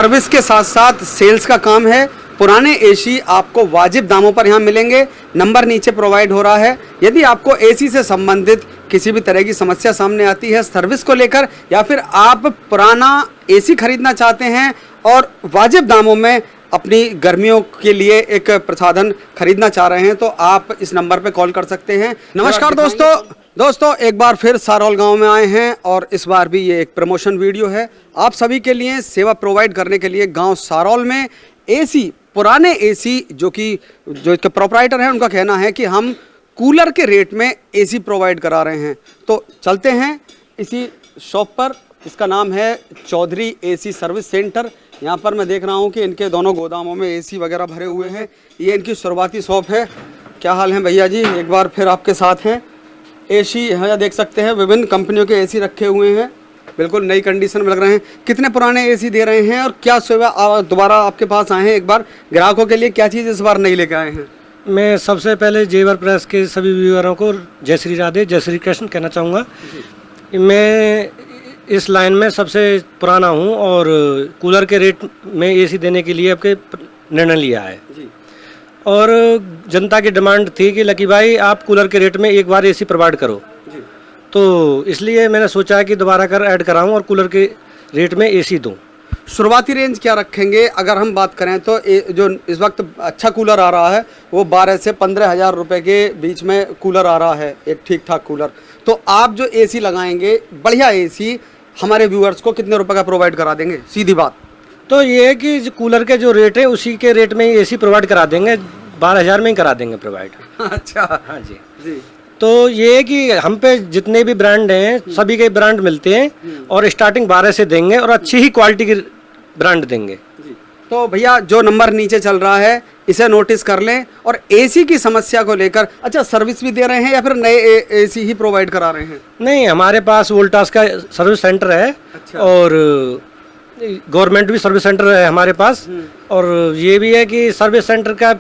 Service के साथ साथ सेल्स का काम है। पुराने एसी आपको वाजिब दामों पर यहाँ मिलेंगे। नंबर नीचे प्रोवाइड हो रहा है। यदि आपको एसी से संबंधित किसी भी तरह की समस्या सामने आती है सर्विस को लेकर, या फिर आप पुराना एसी खरीदना चाहते हैं और वाजिब दामों में अपनी गर्मियों के लिए एक प्रसाधन खरीदना चाह रहे हैं, तो आप इस नंबर पे कॉल कर सकते हैं। नमस्कार दोस्तों एक बार फिर सारौल गांव में आए हैं और इस बार भी ये एक प्रमोशन वीडियो है। आप सभी के लिए सेवा प्रोवाइड करने के लिए गांव सारौल में एसी, पुराने एसी जो इसके प्रोपराइटर हैं, उनका कहना है कि हम कूलर के रेट में एसी प्रोवाइड करा रहे हैं। तो चलते हैं इसी शॉप पर। इसका नाम है चौधरी एसी सर्विस सेंटर। यहाँ पर मैं देख रहा हूँ कि इनके दोनों गोदामों में एसी वगैरह भरे हुए हैं। ये इनकी शुरुआती शॉप है। क्या हाल है भैया जी? एक बार फिर आपके साथ हैं। एसी यहाँ देख सकते हैं, विभिन्न कंपनियों के एसी रखे हुए हैं, बिल्कुल नई कंडीशन में लग रहे हैं। कितने पुराने एसी दे रहे हैं और क्या सेवा दोबारा आपके पास आए हैं? एक बार ग्राहकों के लिए क्या चीज़ इस बार नई लेकर आए हैं? मैं सबसे पहले जेवर प्रेस के सभी व्यूअरों को जय श्री राधे, जय श्री कृष्ण कहना चाहूँगा। मैं इस लाइन में सबसे पुराना हूँ और कूलर के रेट में एसी देने के लिए आपके निर्णय लिया है जी। और जनता की डिमांड थी कि लकी भाई आप कूलर के रेट में एक बार एसी प्रोवाइड करो जी। तो इसलिए मैंने सोचा कि दोबारा ऐड कराऊँ और कूलर के रेट में एसी दूँ। शुरुआती रेंज क्या रखेंगे? अगर हम बात करें तो जो इस वक्त अच्छा कूलर आ रहा है वो 12 से 15 हज़ार रुपये के बीच में कूलर आ रहा है, एक ठीक ठाक कूलर। तो आप जो एसी लगाएंगे, बढ़िया एसी, हमारे व्यूअर्स को कितने रुपए का प्रोवाइड करा देंगे? सीधी बात तो ये है कि कूलर के जो रेट है उसी के रेट में ही एसी प्रोवाइड करा देंगे, 12,000 में ही करा देंगे प्रोवाइड। अच्छा, हाँ जी। तो ये है कि हम पे जितने भी ब्रांड हैं सभी के ब्रांड मिलते हैं और स्टार्टिंग 12 से देंगे और अच्छी ही क्वालिटी की ब्रांड देंगे जी। तो भैया जो नंबर नीचे चल रहा है इसे नोटिस कर लें। और एसी की समस्या को लेकर अच्छा सर्विस भी दे रहे हैं या फिर नए एसी ही प्रोवाइड करा रहे हैं? नहीं, हमारे पास वोल्टास का सर्विस सेंटर है। अच्छा। और गवर्नमेंट भी सर्विस सेंटर है हमारे पास। और ये भी है कि सर्विस सेंटर का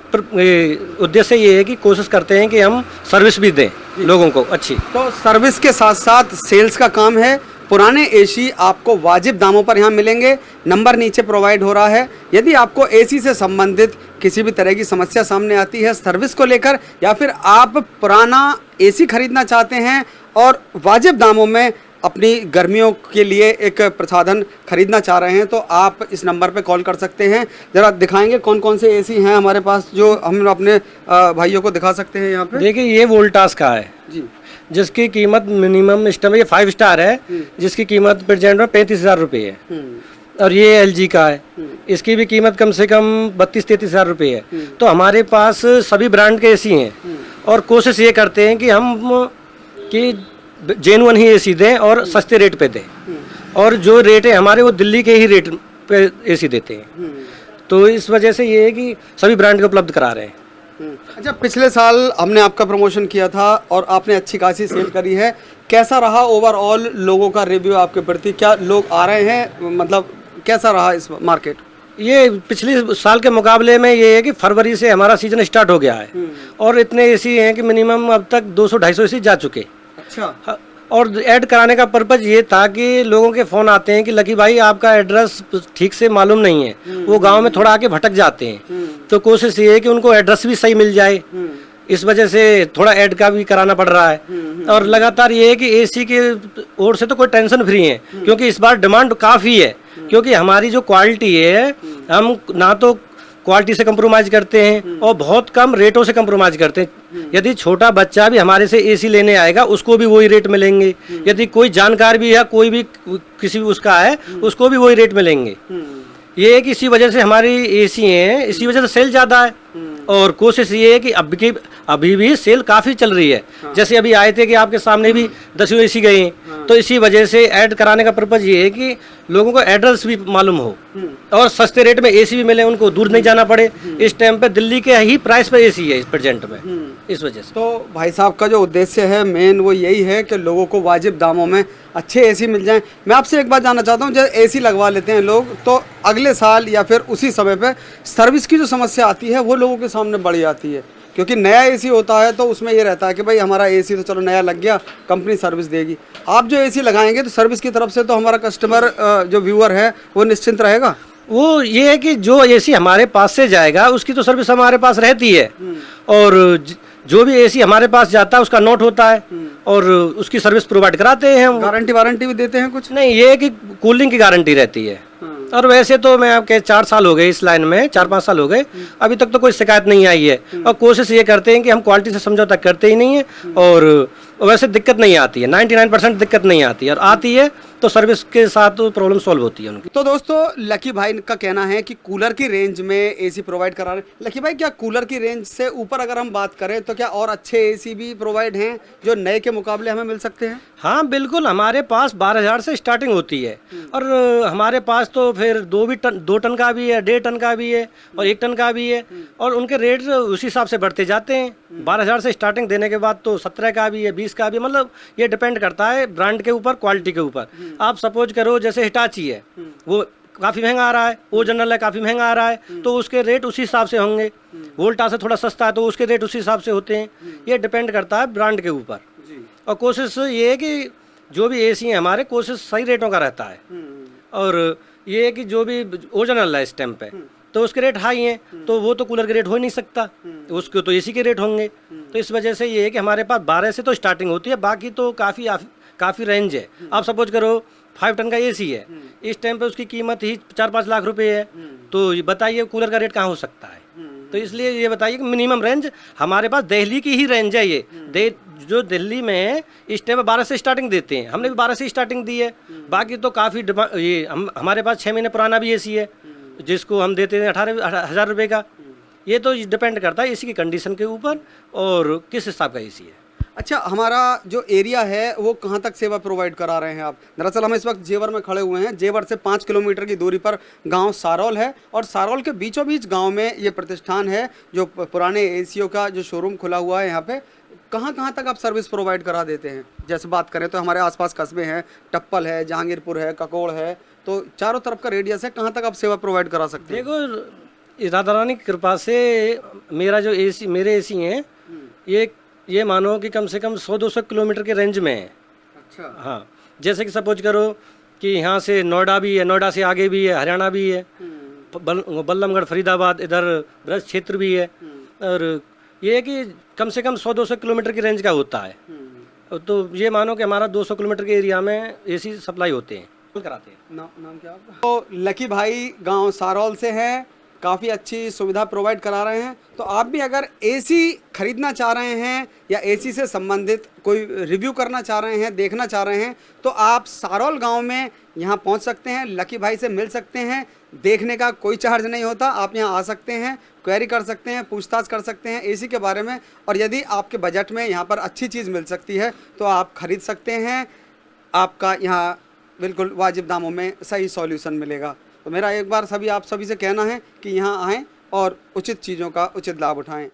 उद्देश्य ये है कि कोशिश करते हैं कि हम सर्विस भी दें लोगों को अच्छी। तो सर्विस के साथ साथ सेल्स का काम है। पुराने एसी आपको वाजिब दामों पर यहाँ मिलेंगे। नंबर नीचे प्रोवाइड हो रहा है। यदि आपको एसी से संबंधित किसी भी तरह की समस्या सामने आती है सर्विस को लेकर, या फिर आप पुराना एसी खरीदना चाहते हैं और वाजिब दामों में अपनी गर्मियों के लिए एक प्रसाधन खरीदना चाह रहे हैं, तो आप इस नंबर पे कॉल कर सकते हैं। ज़रा दिखाएंगे कौन कौन से एसी हैं हमारे पास जो हम अपने भाइयों को दिखा सकते हैं यहाँ पे? देखिए, ये वोल्टास का है जी, जिसकी कीमत मिनिमम इस टाइम ये 5 स्टार है, जिसकी कीमत प्रेजेंट में 35,000 रुपये है। और ये एलजी का है, इसकी भी कीमत कम से कम 32-33 हज़ार रुपये है। तो हमारे पास सभी ब्रांड के एसी हैं और कोशिश ये करते हैं कि हम जेन्युइन ही एसी दें और सस्ते रेट पे दें। और जो रेट है हमारे वो दिल्ली के ही रेट पे एसी देते हैं। तो इस वजह से ये है कि सभी ब्रांड को उपलब्ध करा रहे हैं। अच्छा, पिछले साल हमने आपका प्रमोशन किया था और आपने अच्छी खासी सेल करी है। कैसा रहा ओवरऑल लोगों का रिव्यू आपके प्रति? क्या लोग आ रहे हैं? मतलब कैसा रहा इस मार्केट? ये पिछले साल के मुकाबले में ये है कि फरवरी से हमारा सीजन स्टार्ट हो गया है और इतने एसी हैं कि मिनिमम अब तक 200-250 एसी जा चुके। अच्छा। और ऐड कराने का पर्पज ये था कि लोगों के फ़ोन आते हैं कि लकी भाई आपका एड्रेस ठीक से मालूम नहीं है, वो गांव में थोड़ा आके भटक जाते हैं। तो कोशिश ये है कि उनको एड्रेस भी सही मिल जाए। इस वजह से थोड़ा ऐड का भी कराना पड़ रहा है। और लगातार ये है कि एसी के ओर से तो कोई टेंशन फ्री है, क्योंकि इस बार डिमांड काफ़ी है। क्योंकि हमारी जो क्वालिटी है, हम ना तो क्वालिटी से कंप्रोमाइज करते हैं और बहुत कम रेटों से कंप्रोमाइज करते हैं। यदि छोटा बच्चा भी हमारे से एसी लेने आएगा उसको भी वही रेट मिलेंगे। यदि कोई जानकार भी है, कोई भी किसी भी उसका है, उसको भी वही रेट मिलेंगे। ये है कि इसी वजह से हमारी एसी हैं, इसी वजह से सेल ज़्यादा है। और कोशिश ये है कि अभी भी सेल काफ़ी चल रही है। जैसे अभी आए थे कि आपके सामने भी 10 एसी गए हैं। तो इसी वजह से ऐड कराने का पर्पज़ ये है कि लोगों को एड्रेस भी मालूम हो और सस्ते रेट में एसी भी मिले, उनको दूर नहीं जाना पड़े। इस टाइम पे दिल्ली के ही प्राइस पे एसी है इस प्रेजेंट में, इस वजह से। तो भाई साहब का जो उद्देश्य है मेन वो यही है कि लोगों को वाजिब दामों में अच्छे एसी मिल जाएं। मैं आपसे एक बात जानना चाहता हूँ, जब एसी लगवा लेते हैं लोग तो अगले साल या फिर उसी समय पे सर्विस की जो समस्या आती है वो लोगों के सामने बढ़ी आती है। क्योंकि नया एसी होता है तो उसमें ये रहता है कि भाई हमारा एसी तो चलो नया लग गया, कंपनी सर्विस देगी। आप जो एसी लगाएंगे तो सर्विस की तरफ से तो हमारा कस्टमर जो व्यूअर है वो निश्चिंत रहेगा। वो ये है कि जो एसी हमारे पास से जाएगा उसकी तो सर्विस हमारे पास रहती है, और जो भी एसी हमारे पास जाता है उसका नोट होता है और उसकी सर्विस प्रोवाइड कराते हैं हम। गारंटी वारंटी भी देते हैं कुछ? नहीं, ये है कि कूलिंग की गारंटी रहती है। और वैसे तो मैं आपके 4 साल हो गए इस लाइन में, 4-5 साल हो गए, अभी तक तो कोई शिकायत नहीं आई है। और कोशिश ये करते हैं कि हम क्वालिटी से समझौता करते ही नहीं है, और वैसे दिक्कत नहीं आती है, 99% दिक्कत नहीं आती है, और आती है तो सर्विस के साथ प्रॉब्लम सॉल्व होती है उनकी। तो दोस्तों लकी भाई का कहना है कि कूलर की रेंज में एसी प्रोवाइड करा रहे हैं। लकी भाई, क्या कूलर की रेंज से ऊपर अगर हम बात करें तो क्या और अच्छे एसी भी प्रोवाइड हैं जो नए के मुकाबले हमें मिल सकते हैं? हाँ बिल्कुल, हमारे पास 12,000 से स्टार्टिंग होती है, और हमारे पास तो फिर 2 टन का भी है, 1.5 टन का भी है, और 1 टन का भी है, और उनके रेट उसी हिसाब से बढ़ते जाते हैं। 12,000 से स्टार्टिंग देने के बाद तो 17 का भी है, 20 का भी, मतलब ये डिपेंड करता है ब्रांड के ऊपर, क्वालिटी के ऊपर। आप सपोज करो जैसे हिटाची है, वो काफ़ी महंगा आ रहा है, वो जनरल है काफ़ी महंगा आ रहा है, तो उसके रेट उसी हिसाब से होंगे। वोल्टा से थोड़ा सस्ता है तो उसके रेट उसी हिसाब से होते हैं। ये डिपेंड करता है ब्रांड के ऊपर, और कोशिश ये है कि जो भी एसी है हमारे, कोशिश सही रेटों का रहता है। और ये है कि जो भी ओरिजिनल है इस टाइम पे, तो उसके रेट हाई हैं, तो वो तो कूलर के रेट हो ही नहीं सकता, उसके तो एसी के रेट होंगे। तो इस वजह से ये है कि हमारे पास 12 से तो स्टार्टिंग होती है, बाकी तो काफ़ी रेंज है। आप सपोज करो 5 टन का एसी है, इस टाइम पे उसकी कीमत ही 4-5 लाख रुपए है, तो ये बताइए कूलर का रेट कहाँ हो सकता है? तो इसलिए ये बताइए कि मिनिमम रेंज हमारे पास दिल्ली की ही रेंज है ये। जो दिल्ली में इस टाइम 12 से स्टार्टिंग देते हैं, हमने भी 12 से स्टार्टिंग दी है। बाकी तो काफ़ी ये हमारे पास 6 महीने पुराना भी एसी है जिसको हम देते हैं 18,000 रुपये का। ये तो डिपेंड करता है एसी की कंडीशन के ऊपर और किस हिसाब का एसी है। अच्छा, हमारा जो एरिया है वो कहाँ तक सेवा प्रोवाइड करा रहे हैं आप? दरअसल हम इस वक्त जेवर में खड़े हुए हैं। जेवर से 5 किलोमीटर की दूरी पर गांव सारौल है, और सारौल के बीचों बीच गांव में ये प्रतिष्ठान है जो पुराने एसीओ का जो शोरूम खुला हुआ है। यहाँ पे कहाँ तक आप सर्विस प्रोवाइड करा देते हैं? जैसे बात करें तो हमारे आसपास कस्बे हैं, टप्पल है, जहांगीरपुर है, ककोड़ है, तो चारों तरफ का रेडियस है, कहाँ तक आप सेवा प्रोवाइड करा सकते हैं? देखो, राधा रानी की कृपा से मेरे एसी हैं, ये मानो कि कम से कम 100-200 किलोमीटर के रेंज में है। अच्छा। हाँ, जैसे कि सपोज करो कि यहाँ से नोएडा भी है, नोएडा से आगे भी है, हरियाणा भी है, बल्लमगढ़, फरीदाबाद, इधर ब्रज क्षेत्र भी है, और ये है कि कम से कम 100-200 किलोमीटर की रेंज का होता है। तो ये मानो कि हमारा 200 किलोमीटर के एरिया में एसी सप्लाई होते हैं, कराते हैं। नाम क्या आपका? तो लकी भाई गांव सारौल से हैं, काफ़ी अच्छी सुविधा प्रोवाइड करा रहे हैं। तो आप भी अगर एसी खरीदना चाह रहे हैं या एसी से संबंधित कोई रिव्यू करना चाह रहे हैं, देखना चाह रहे हैं, तो आप सारौल गांव में यहाँ पहुँच सकते हैं, लकी भाई से मिल सकते हैं। देखने का कोई चार्ज नहीं होता, आप यहाँ आ सकते हैं, क्वेरी कर सकते हैं, पूछताछ कर सकते हैं एसी के बारे में, और यदि आपके बजट में यहाँ पर अच्छी चीज़ मिल सकती है तो आप खरीद सकते हैं। आपका यहाँ बिल्कुल वाजिब दामों में सही सॉल्यूशन मिलेगा। तो मेरा एक बार आप सभी से कहना है कि यहाँ आएँ और उचित चीज़ों का उचित लाभ उठाएं।